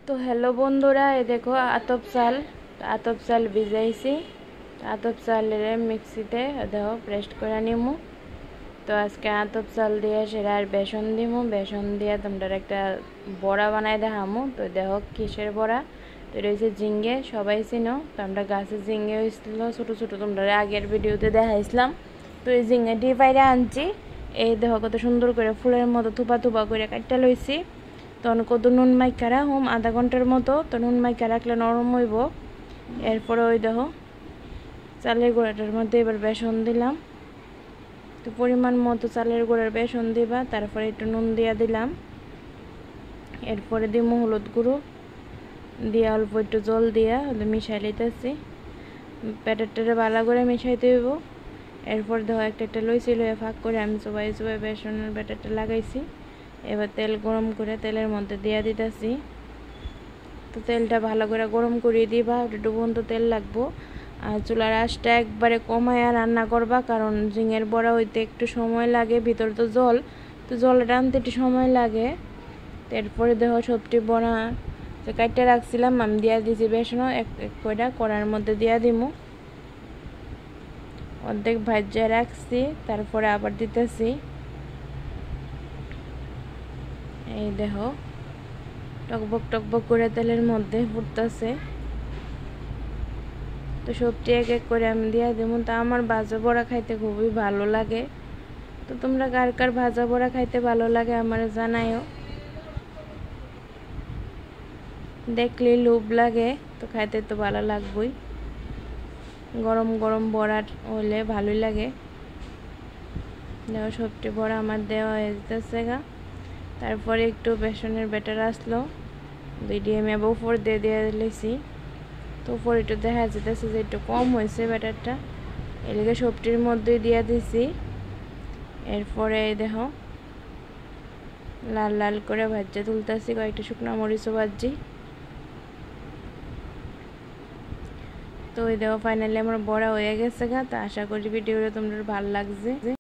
তো হ্যালো বন্ধুরা, এই দেখো আতপ চাল ভিজাইছি। আতপ চালের মিক্সিতে দেখো পেস্ট করে নিমু। তো আজকে আতপ চাল দিয়ে সেটা আর বেসন দিমু। বেসন দিয়ে তোমরা একটা বড়া বানাই দেখামু। তো দেখো কিসের বড়া, তো এটা হচ্ছে ঝিঙ্গে, সবাই চিনো। তো আমরা গাছের ঝিঙ্গে হয়েছিল ছোটো ছোটো, তোমরা আগের ভিডিওতে দেখাইছিলাম। তো এই ঝিঙ্গেটি বাইরে আনছি। এই দেখো কত সুন্দর করে ফুলের মতো থুপা থুপা করে কাটটা লইছি। তখন কত নুন মাইকা রাখুম আধা ঘন্টার মতো। তো নুন মাইকা রাখলে নরম হইব। এরপরে ওই দেখো চালের গুঁড়াটার মধ্যে এবার বেসন দিলাম। তো পরিমাণ মতো চালের গুঁড়ার বেসন দিবা, তারপরে একটু নুন দিয়া দিলাম। এরপরে দিব হলুদ গুঁড়ো দিয়া অল্প একটু জল দিয়া মিশাই লইতেছি। ব্যাটারটারে ভালো করে মিশাইতে হইব। এরপর দেখো একটা লইছি, লইয়া ফাঁক করে আমি চোবাই চোবাই বেসনের ব্যাটারটা লাগাইছি। এবার তেল গরম করে তেলের মধ্যে দিয়া দিতেছি। তো তেলটা ভালো করে গরম করিয়ে দিবা, একটু পর্যন্ত তেল লাগবো। আর চুলার আঁচটা একবারে কমায়া রান্না করবা, কারণ ঝিঙের বড়া হইতে একটু সময় লাগে। ভিতর তো জল, তো জলে টানতে একটু সময় লাগে। এরপরে দেখো সবটি বড়া যে কাটটা রাখছিলাম আমি দিয়া দিয়েছি বেসনও এক এক কয়টা কড়ার মধ্যে দিয়া দিমু। অর্ধেক ভাজ্যা রাখছি, তারপরে আবার দিতেছি। এই দেখো টকবক টকবক করে তেলের মধ্যে ফুটতেছে। তো সবটি এক এক করে আমি দিয়ে দেবো। তা আমার ভাজা বড়া খাইতে খুবই ভালো লাগে। তো তোমরা কার কার ভাজা বড়া খাইতে ভালো লাগে আমার জানাইও। দেখলেই লোভ লাগে, তো খাইতে তো ভালো লাগবেই। গরম গরম বড়া হলে ভালোই লাগে। দেখো সবটি বড়া আমার দেওয়া হয়ে যেতেছে গা। তারপরে একটু বেসনের ব্যাটার আসলো, দুই ডিএম উপর দিয়ে দিয়ে দিয়েছি। তো উপর একটু দেখা যেতেছে যে একটু কম হয়েছে ব্যাটারটা, এদিকে সবটির মধ্যে দিয়ে দিছি। এরপরে দেখো লাল লাল করে ভাজা তুলতেছি, কয়েকটা শুকনো মরিচও ভাজি। তো ওই দেখো ফাইনালি আমার বড়া হয়ে গেছে গা। তো আশা করি ভিডিওটা তোমরা ভালো লাগছে।